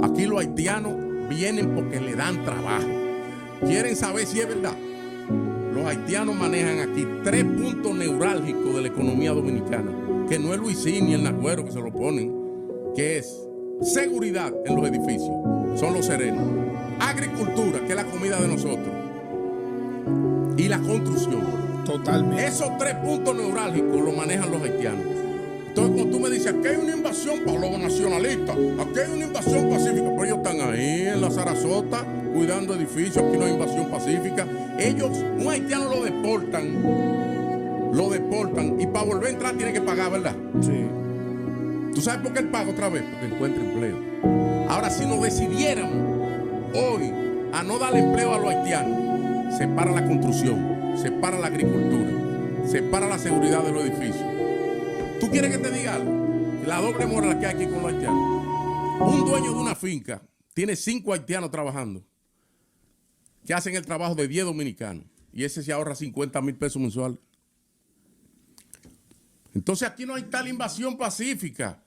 Aquí los haitianos vienen porque le dan trabajo. ¿Quieren saber si es verdad? Los haitianos manejan aquí 3 puntos neurálgicos de la economía dominicana, que no es Luisín ni el Nagüero que se lo ponen, que es seguridad en los edificios, son los serenos, agricultura, que es la comida de nosotros, y la construcción. Totalmente. Esos 3 puntos neurálgicos los manejan los haitianos. Entonces, cuando tú me dices, aquí hay una invasión para los nacionalistas, aquí hay una invasión pacífica, pero ellos están ahí en la Sarasota cuidando edificios, aquí no hay invasión pacífica. Ellos, un haitiano lo deportan y para volver a entrar tiene que pagar, ¿verdad? Sí. ¿Tú sabes por qué él paga otra vez? Porque encuentra empleo. Ahora, si nos decidiéramos hoy a no darle empleo a los haitianos, se para la construcción, se para la agricultura, se para la seguridad de los edificios. ¿Tú quieres que te diga algo? La doble moral que hay aquí con los haitianos. Un dueño de una finca tiene 5 haitianos trabajando que hacen el trabajo de 10 dominicanos y ese se ahorra 50,000 pesos mensuales. Entonces aquí no hay tal invasión pacífica.